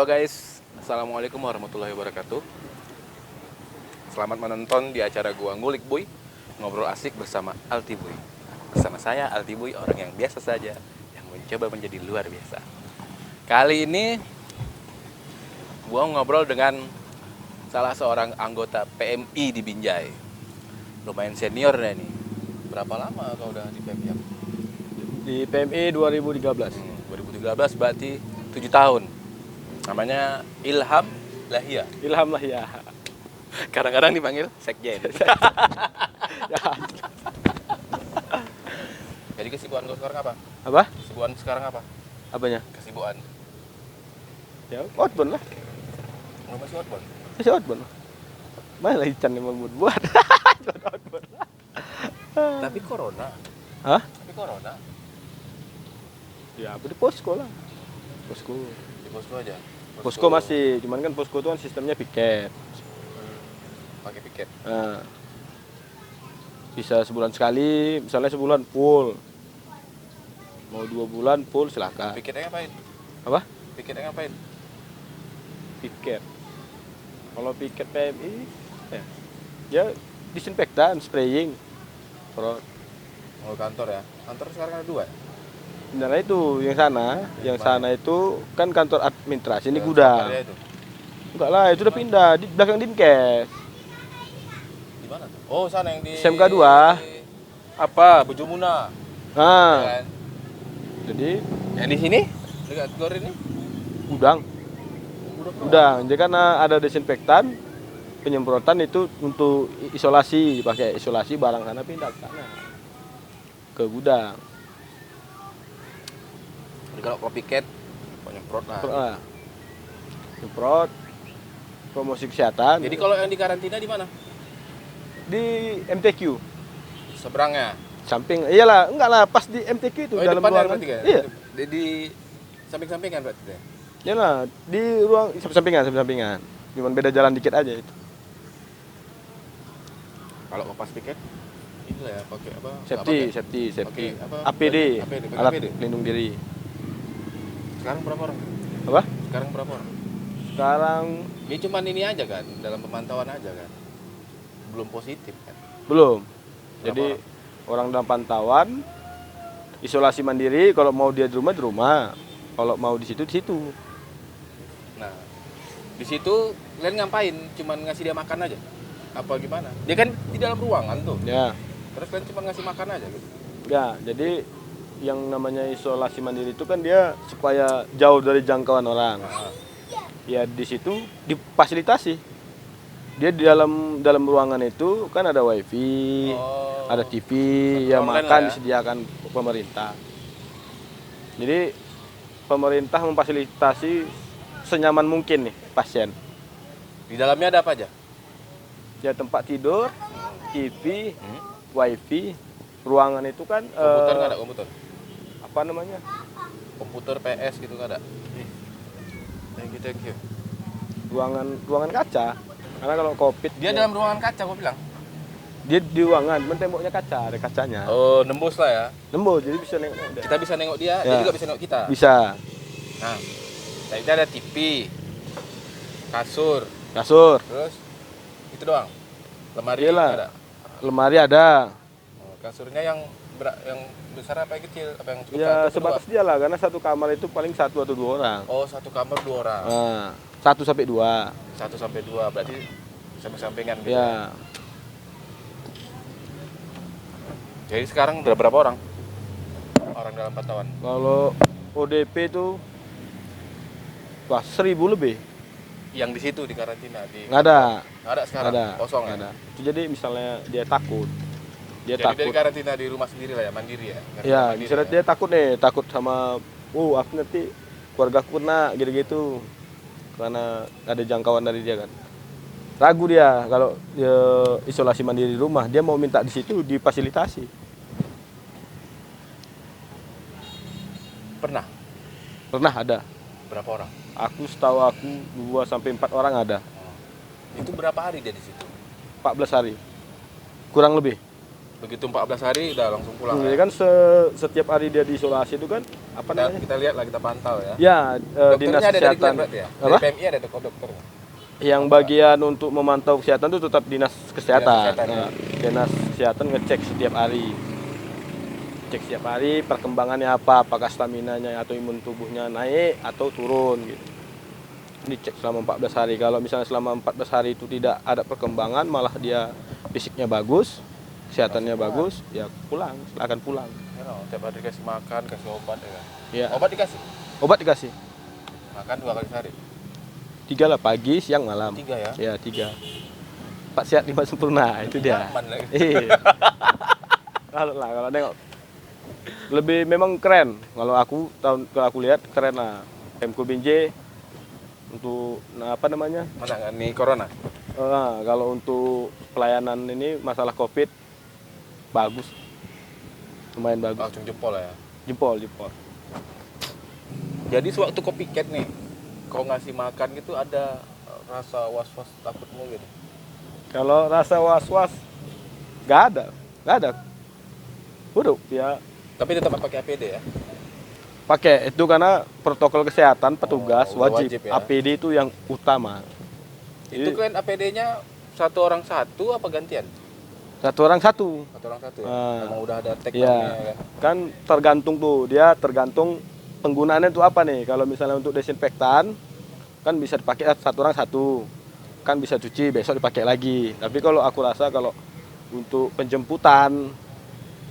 Halo guys, Assalamualaikum warahmatullahi wabarakatuh. Selamat menonton di acara gua Ngulik Boy, ngobrol asik bersama Alti Boy. Bersama saya Alti Boy, orang yang biasa saja yang mencoba menjadi luar biasa. Kali ini gua ngobrol dengan salah seorang anggota PMI di Binjai. Lumayan senior deh nih. Berapa lama kau udah di PMI? Di PMI 2013. 2013 berarti 7 tahun. Namanya Ilham Lahia. Ilham lah ya. Kadang-kadang dipanggil Sekjen. Jadi kesibukan kau sekarang apa? Apa? Kesibukan sekarang apa? Apanya? Kesibukan. Ya, outbound lah. Oh, masih outbound. Masih outbound lah. Mana lagi Chan yang mau buat? Outbound. Tapi corona. Hah? Tapi corona. Ya, aku di posko lah. Posko. Di posko aja. Posko masih, cuman kan posko itu kan sistemnya piket. Pakai piket. Nah, bisa sebulan sekali, misalnya sebulan full. Mau 2 bulan full silakan. Piketnya ngapain? Apa? Piketnya ngapain? Piket. Kalau piket PMI, ya disinfektan, spraying. Pro. Oh, kantor ya. Kantor sekarang ada 2. Sebenarnya itu yang sana itu kan kantor administrasi, ini Yang gudang. Sakarya itu. Enggak lah, itu udah pindah di belakang Dinkes. Di mana tuh? Oh, sana yang di SMK 2. Apa? Bujumuna. Nah, Ya kan? jadi Yang di sini? Dekat gor ini? gudang. Gudang. Jadi karena ada desinfektan, penyemprotan itu untuk isolasi, pakai isolasi barang sana pindah ke sana. Ke gudang. Jadi kalau piket nyemprot lah. Nah, semprot, promosi kesehatan. Jadi kalau yang di karantina di mana? Di MTQ. Seberangnya. Samping, iyalah, enggak lah, pas di MTQ itu Oh, dalam depan ya ruangan. berarti kan? Iya. Di samping-sampingan berarti deh. Iyalah, di ruang samping-sampingan. Cuman beda jalan dikit aja itu. Kalau pas piket itu ya pakai apa? Safety. Pakai apa? APD, APD, pakai alat APD. pelindung diri. Sekarang berapa orang? Apa? Sekarang berapa orang? Sekarang Ini cuman ini aja kan, dalam pemantauan aja kan. Belum positif kan. belum. Berapa Jadi orang dalam pantauan, isolasi mandiri. Kalau mau dia di rumah, kalau mau di situ. Nah, di situ kalian ngapain? Cuman ngasih dia makan aja? Apa gimana? Dia kan di dalam ruangan tuh. Ya, Terus kalian cuma ngasih makan aja gitu. ya. Jadi yang namanya isolasi mandiri itu kan dia supaya jauh dari jangkauan orang. Nah, Ya di situ difasilitasi. Dia di dalam ruangan itu kan ada wifi, oh, ada TV, Satu ya online makan lah ya. disediakan pemerintah. Jadi pemerintah memfasilitasi senyaman mungkin nih pasien. di dalamnya ada apa aja? Ya tempat tidur, TV, Hmm? wifi, ruangan itu kan Komputer nggak ada komputer? apa namanya? Komputer PS gitu nggak ada? Thank you. Ruangan kaca. Karena kalau Covid Dia dalam ruangan kaca, gua bilang. dia di ruangan, cuman temboknya kaca, ada kacanya. Oh, nembus lah ya. Nembus, jadi bisa nengok dia. Kita bisa nengok dia, dia Ya. juga bisa nengok kita. Bisa. Nah, kita ada TV, kasur, Kasur, terus itu doang. Lemari Iyalah. nggak ada. lemari ada. Oh, kasurnya yang besar apa yang kecil? Apa yang cukup Ya satu atau sebatas dua? dia lah, karena satu kamar itu paling 1 atau 2 orang. Oh, satu kamar 2 orang. Nah, 1 sampai 2. 1 sampai 2 berarti samping-sampingan gitu. Ya, Jadi sekarang udah berapa orang? Orang dalam pantauan. kalau ODP itu wah 1000 lebih. Yang di situ di karantina di Nggak ada. Nggak ada sekarang. Nggak ada. Kosong Nggak ya. ada. Itu jadi misalnya dia takut. Dia Jadi dari takut. karantina di rumah sendiri lah ya, mandiri ya. Karantina Ya, mandiri misalnya ya. dia takut nih, takut sama aku nanti keluarga aku kena gitu-gitu. Karena ada jangkauan dari dia kan. Ragu dia kalau dia isolasi mandiri di rumah, dia mau minta di situ difasilitasi. Pernah? Pernah ada. Berapa orang? Setahu aku 2 sampai 4 orang ada. Itu berapa hari dia di situ? 14 hari. Kurang lebih. Begitu 14 hari udah langsung pulang. Jadi Ya? kan setiap hari dia diisolasi itu kan apa namanya? Kita lihat lah, kita pantau ya. Ya, dinas Dokternya ada dari kesehatan. Klen berarti ya? Apa? Dari PMI ada dokternya. Yang bagian untuk memantau kesehatan itu tetap dinas kesehatan. Kesehatan, ya. Dinas kesehatan ngecek setiap hari. Cek setiap hari perkembangannya apa, apakah stamina-nya atau imun tubuhnya naik atau turun gitu. Dicek selama 14 hari. Kalau misalnya selama 14 hari itu tidak ada perkembangan, malah dia fisiknya bagus, kesehatannya bagus, ya pulang, silakan pulang. Ya, tiap hari dikasih makan, kasih obat ya. Ya. Obat dikasih? Obat dikasih. Makan 2 kali sehari? 3 lah, pagi, siang, malam. 3 ya? Ya, 3. 4 sehat 5 sempurna, itu dia. Aman lagi. Iya. Kalau nengok lebih memang keren. Kalau aku lihat keren lah. Pemko Binjai untuk apa namanya? Mana nggak nih corona? Kalau untuk pelayanan ini masalah Covid bagus. Lumayan bagus. Langsung jempol ya. Jempol. Jadi sewaktu kau piket nih, kau ngasih makan gitu ada rasa was-was takutmu gitu? Kalau rasa was-was nggak ada. Udah ya Tapi tetap pakai APD ya? pakai itu karena protokol kesehatan petugas udah wajib. wajib ya. APD itu yang utama. Itu kan APD-nya satu orang satu apa gantian? Satu orang satu. Satu orang satu ya? Ah. Emang udah ada tag Iya. namanya kan? Kan tergantung penggunaannya itu apa nih. Kalau misalnya untuk desinfektan kan bisa dipakai satu orang satu. Kan bisa cuci besok dipakai lagi. Tapi kalau aku rasa kalau untuk penjemputan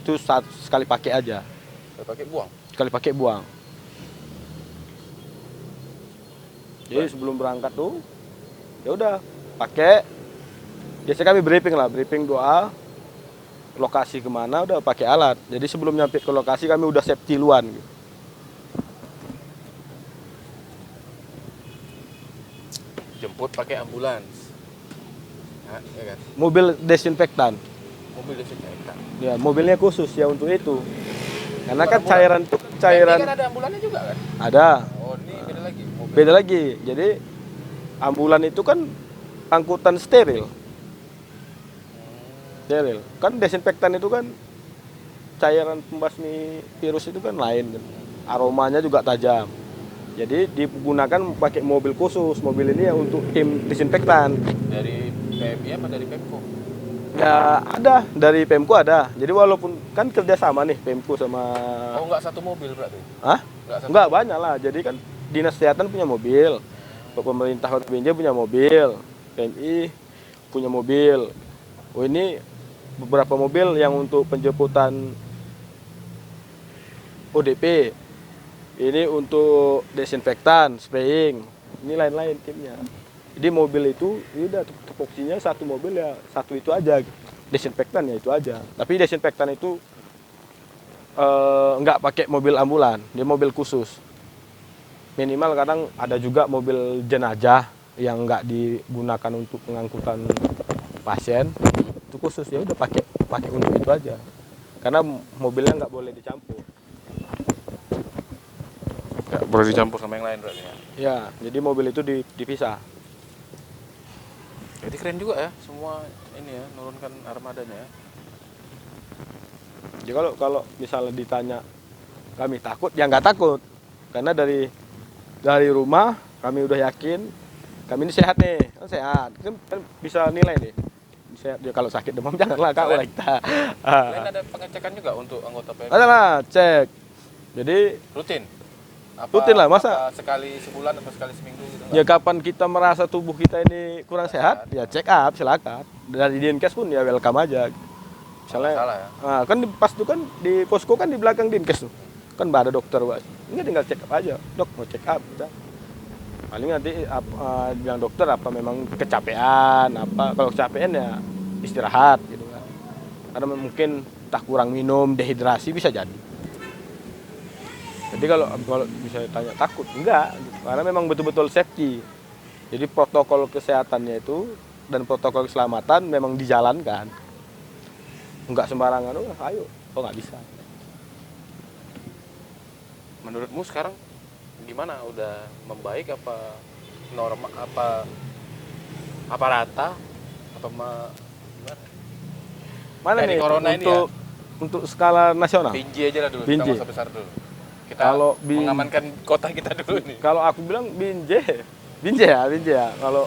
itu sekali pakai aja. Saya pakai buang. Sekali pakai buang. Jadi sebelum berangkat tuh ya udah pakai. Biasanya kami briefing doa lokasi kemana udah pakai alat. Jadi sebelum nyampe ke lokasi kami udah safety luan. Gitu. Jemput pakai ambulans. Nah, ya kan? Mobil desinfektan. Mobil desinfektan. Ya, mobilnya khusus ya untuk itu. Karena kan Ambulan. cairan Ini kan ada ambulannya juga kan? ada. Oh, ini beda lagi. Mobil. Beda lagi. Jadi ambulan itu kan angkutan steril. Steril. Kan desinfektan itu kan cairan pembasmi virus itu kan lain kan. Aromanya juga tajam. Jadi digunakan pakai mobil khusus. Mobil ini ya untuk tim disinfektan. Dari PMI apa dari Pemko? Ya ada, dari Pemko ada. Jadi walaupun kan kerjasama nih Pemko sama... Oh, nggak satu mobil berarti? Hah? Nggak satu Enggak, mobil. banyak lah. Jadi kan Dinas Kesehatan punya mobil. Pemerintah Kota Binjai punya mobil. PMI punya mobil. Oh ini beberapa mobil yang untuk penjemputan ODP. Ini untuk desinfektan, spraying. Ini lain-lain timnya. Jadi mobil itu udah tupoksinya satu mobil ya satu itu aja. Desinfektan ya itu aja. Tapi desinfektan itu nggak pakai mobil ambulan, dia mobil khusus. Minimal kadang ada juga mobil jenazah yang nggak digunakan untuk pengangkutan pasien, itu khusus ya udah pakai untuk itu aja. Karena mobilnya nggak boleh dicampur. Nggak boleh dicampur sama yang lain berarti ya? Ya, jadi mobil itu dipisah. Jadi keren juga ya, semua ini ya, nurunkan armadanya ya. Jadi kalau misalnya ditanya kami takut, ya nggak takut. Karena dari rumah kami udah yakin kami ini sehat nih, sehat. Kan bisa nilai nih. Sehat dia kalau sakit demam janganlah kau lah kita. Kalian ada pengecekan juga untuk anggota PMI? Ada lah, cek. Jadi Rutin? Rutin lah, masa? Apa sekali sebulan atau sekali seminggu gitu? ya kapan kita merasa tubuh kita ini kurang sehat, ya check up silakan. Dari Dinkes pun ya welcome aja. Misalnya, salah ya? kan pas itu kan di posko kan di belakang Dinkes tuh, kan ada dokter, Pak. Ini tinggal check up aja, dok mau check up, udah. Paling nanti bilang dokter apa memang kecapean, apa kalau kecapean ya istirahat gitu kan. Karena mungkin tak kurang minum, dehidrasi bisa jadi. Jadi kalau bisa tanya takut, enggak, gitu. Karena memang betul-betul safety. Jadi protokol kesehatannya itu dan protokol keselamatan memang dijalankan. Enggak sembarangan, ayo, nggak bisa. Menurutmu sekarang gimana? Udah membaik apa normal, apa rata? Apa gimana? Mana Dari nih corona ini untuk skala nasional? Binjai aja lah dulu, Binjai. kita masa besar dulu. Kita Kalau mengamankan kota kita dulu nih. Kalau aku bilang Binjai ya. Kalau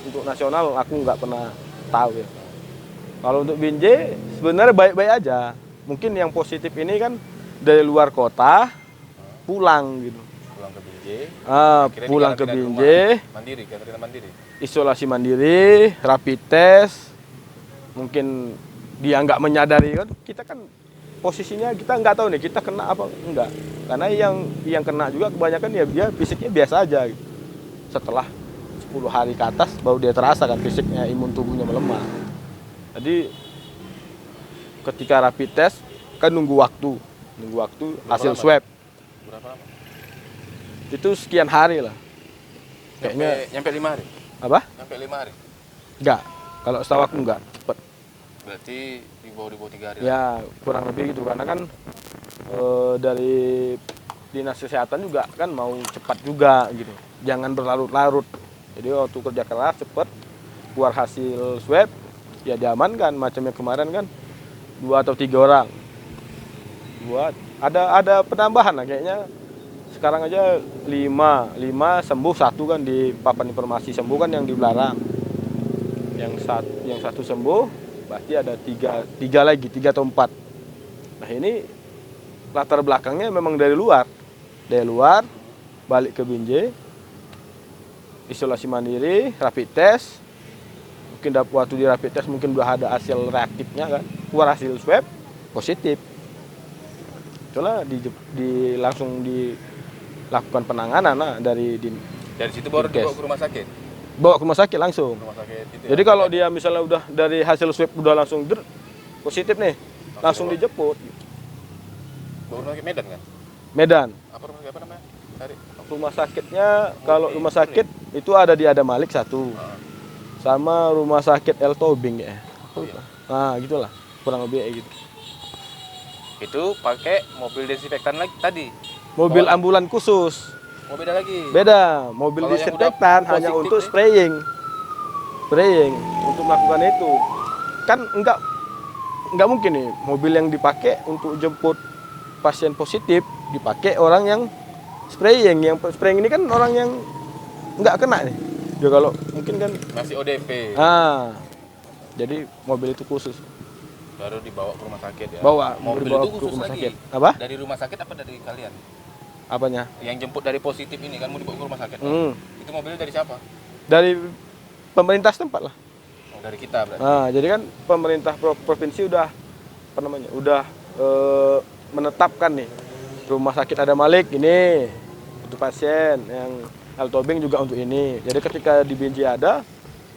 untuk nasional aku nggak pernah tahu ya. Kalau untuk Binjai sebenarnya baik-baik aja. Mungkin yang positif ini kan dari luar kota pulang gitu. Pulang ke Binjai. Akhirnya Pulang ke dikarantina di rumah. Binjai, Mandiri, karantina mandiri. isolasi mandiri, rapid test. Mungkin dia nggak menyadari kan, kita kan posisinya kita nggak tahu nih kita kena apa enggak. Karena yang kena juga kebanyakan ya dia fisiknya biasa aja gitu. Setelah 10 hari ke atas baru dia terasa kan fisiknya, imun tubuhnya melemah. Jadi ketika rapid test kan nunggu waktu hasil lama? swab Berapa lama? itu sekian hari lah. Kayaknya Nyampe 5 hari. apa? Nyampe 5 hari. Enggak. Kalau setahu aku enggak. Cepet. Berarti di bawah 3 hari. Ya kurang lebih gitu karena kan dari dinas kesehatan juga kan mau cepat juga gitu. Jangan berlarut-larut. Jadi waktu kerja keras cepet keluar hasil swab ya diamankan, macamnya kemarin kan 2 atau 3 orang. Ada penambahan lah kayaknya. Sekarang aja 5 sembuh, 1 kan di papan informasi sembuh kan yang di Belarang. Yang satu sembuh, berarti ada 3 lagi, 3 atau 4. Nah ini latar belakangnya memang dari luar. Dari luar, balik ke Binjai, isolasi mandiri, rapid test. Mungkin waktu di rapid test mungkin udah ada hasil reaktifnya kan. Keluar hasil swab, positif. Itulah langsung dilakukan penanganan dari situ baru Dinkes. dibawa ke rumah sakit. Bawa ke rumah sakit langsung. Rumah sakit gitu ya. Jadi kalau dia misalnya udah dari hasil swab udah langsung positif nih, langsung bawa. dijemput. Bawa rumah sakit Medan kan? Medan. Apa namanya? Cari. Rumah sakitnya kalau rumah sakit itu ada di Adam Malik 1. Sama rumah sakit El Tobing ya. Oh, iya. Nah, gitulah. Kurang lebih kayak gitu. Itu pakai mobil desinfektan lagi tadi. Mobil ambulan khusus. Oh, beda lagi. Beda, mobil Kalau yang disinfektan udah hanya positif untuk nih? spraying untuk melakukan itu. Kan enggak mungkin nih mobil yang dipakai untuk jemput pasien positif dipakai orang yang spraying. Yang spraying ini kan orang yang enggak kena nih. Ya kalau mungkin kan Masih ODP. jadi mobil itu khusus. Baru dibawa ke rumah sakit ya. Mobil Mobil dibawa itu ke khusus rumah lagi. sakit. Apa? Dari rumah sakit apa dari kalian? Apanya? Yang jemput dari positif ini kan mau dibawa ke rumah sakit. Itu mobilnya dari siapa? Dari pemerintah setempat lah. Oh, dari kita berarti. Jadi kan pemerintah provinsi udah menetapkan nih rumah sakit Adam Malik ini untuk pasien, yang El Tobing juga untuk ini. Jadi ketika di Binjai ada,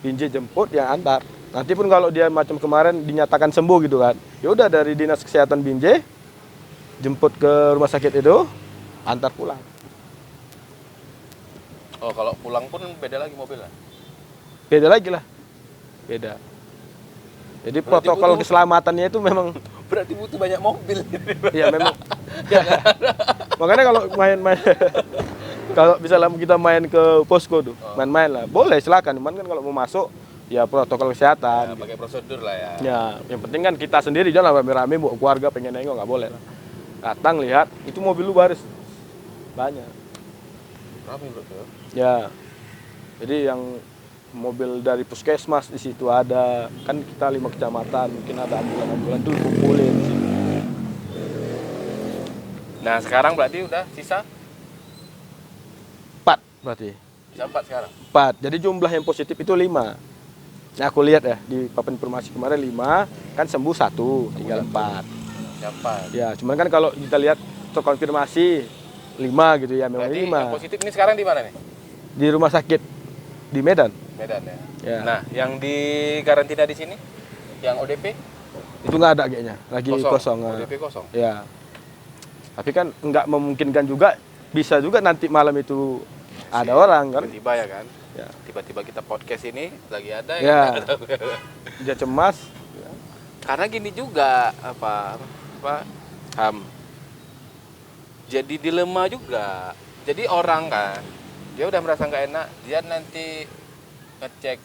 Binjai jemput yang antar. Nanti pun kalau dia macam kemarin dinyatakan sembuh gitu kan, ya udah dari dinas kesehatan Binjai jemput ke rumah sakit itu, antar pulang. Oh, kalau pulang pun beda lagi mobilnya. Beda lagi lah, beda. Jadi Berarti protokol butuh- keselamatannya itu memang Berarti butuh banyak mobil. ya memang. Makanya kalau main-main kalau misalnya kita main ke posko tuh, main-main lah. Boleh silakan, cuman kan kalau mau masuk ya protokol Ya, kesehatan. pakai prosedur lah ya. Ya, yang penting kan kita sendiri jangan rame-rame bawa keluarga pengen nengok nggak boleh lah. Datang lihat, itu mobil lu baris banyak. Rame bro. Ya. Jadi yang mobil dari puskesmas di situ ada, kan kita 5 kecamatan, mungkin ada ambulan-ambulan tuh kumpulin di situ. Nah, sekarang berarti udah sisa 4 berarti. 4 sekarang. 4. Jadi jumlah yang positif itu 5. Nah, aku lihat ya di papan informasi kemarin 5, kan sembuh 1, tinggal 4. 4. Ya, cuman kan kalau kita lihat terkonfirmasi 5 gitu ya, memang Berarti 5. yang positif ini sekarang di mana nih? Di rumah sakit di Medan. Medan ya. Ya. Nah, yang di karantina di sini, yang ODP Itu nggak ada kayaknya, lagi kosong. ODP kosong. Ya. Tapi kan nggak memungkinkan juga, bisa juga nanti malam itu ada orang kan. Tiba-tiba ya kan. Ya. Tiba-tiba kita podcast ini lagi ada Ya. ya. Dia cemas. Karena gini juga apa jadi dilema juga. Jadi orang kan dia udah merasa nggak enak, dia nanti ngecek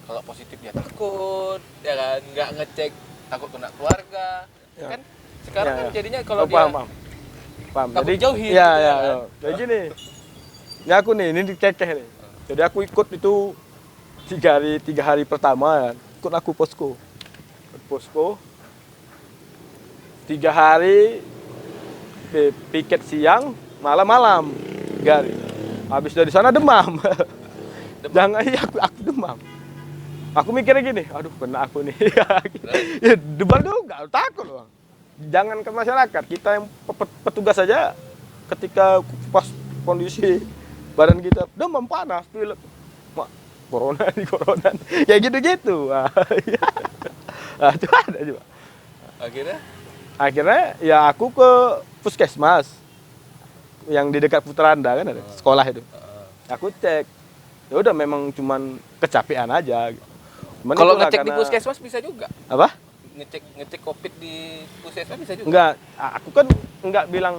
kalau positif dia takut, ya kan, nggak ngecek takut kena keluarga. Ya. Kan sekarang Ya, kan ya. jadinya kalau dia paham. takut Jadi jauhin ya, gitu ya, kan. ya. Jadi gini. Ini aku nih, ini dikekeh nih. Jadi aku ikut itu 3 hari pertama ya. Ikut aku posko. Ikut posko 3 hari piket siang, malam-malam 3 hari. Habis dari sana demam. Jangan iya aku demam. Aku mikirnya gini, aduh kena aku nih. Ya, demam juga, takut loh. Jangan ke masyarakat, kita yang petugas saja ketika pas kondisi badan kita demam panas, pilek, corona nih corona, kayak gitu-gitu. Nah, itu ada juga. Akhirnya ya aku ke puskesmas yang di dekat Putranda kan ada sekolah itu. Aku cek, ya udah memang cuman kecapean aja. Cuman Kalau itulah ngecek di karena- puskesmas bisa juga. apa? Ngecek COVID di puskesmas bisa juga. Enggak, aku kan enggak bilang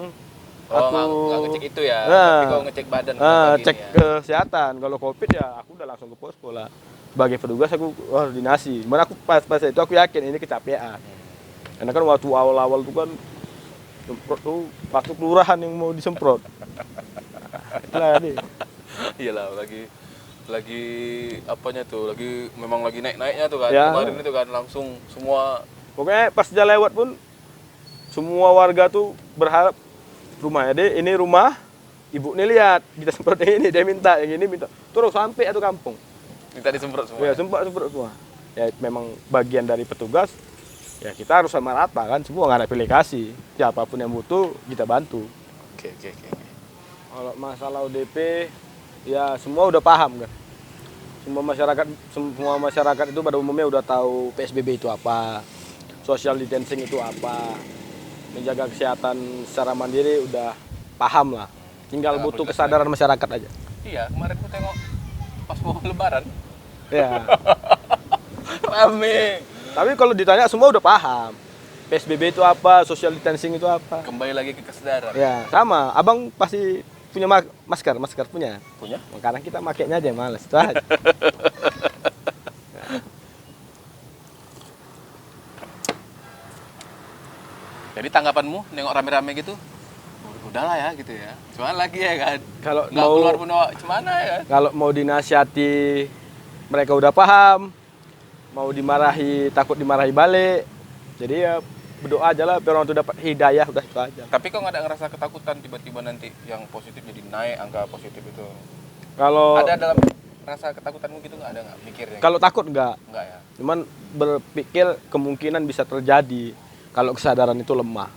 Oh, aku nggak ngecek itu ya. Nah, Tapi kalau ngecek badan pagi cek ini ya. kesehatan. Kalau COVID ya aku udah langsung ke posko lah. Sebagai petugas aku koordinasi. Cuman aku pas itu aku yakin ini kecapean. Karena kan waktu awal-awal tuh kan semprot tuh masuk kelurahan yang mau disemprot. Nah, ini. Iyalah lagi apanya tuh, memang lagi naik-naiknya tuh kan. Ya. Kemarin itu kan langsung semua Pokoknya pas dia lewat pun semua warga tuh berharap rumahnya deh ini rumah ibu nih lihat kita semprot yang ini dia minta yang ini minta terus sampai satu kampung minta disemprot semua. ya semprot semua ya memang bagian dari petugas ya kita harus sama rata kan semua nggak ada pilih kasih siapapun yang butuh kita bantu. Oke. Kalau masalah ODP ya semua udah paham kan semua masyarakat itu pada umumnya udah tahu PSBB itu apa, social distancing itu apa, menjaga kesehatan secara mandiri udah paham lah. Tinggal Ya, butuh aplikasi kesadaran masyarakat aja. Iya, kemarin aku tengok pas mau lebaran Ya. rame. Tapi kalau ditanya semua udah paham. PSBB itu apa, social distancing itu apa. Kembali lagi ke kesadaran. Ya, sama. Abang pasti punya masker punya. Punya? Karena kita makainya aja males. Itu aja. Jadi tanggapanmu nengok rame-rame gitu? Udahlah ya gitu ya. Cuman lagi ya kan. Kalau Nggak mau keluar pun gimana ya kan? kalau mau dinasihati mereka udah paham. Mau dimarahi takut dimarahi balik. Jadi ya berdoa aja lah biar orang itu dapat hidayah udah itu aja. Tapi kok nggak ada ngerasa ketakutan tiba-tiba nanti yang positif jadi naik angka positif itu? Kalau Ada dalam rasa ketakutanmu gitu nggak ada nggak mikirnya? kalau takut enggak, Nggak ya? cuman berpikir kemungkinan bisa terjadi kalau kesadaran itu lemah.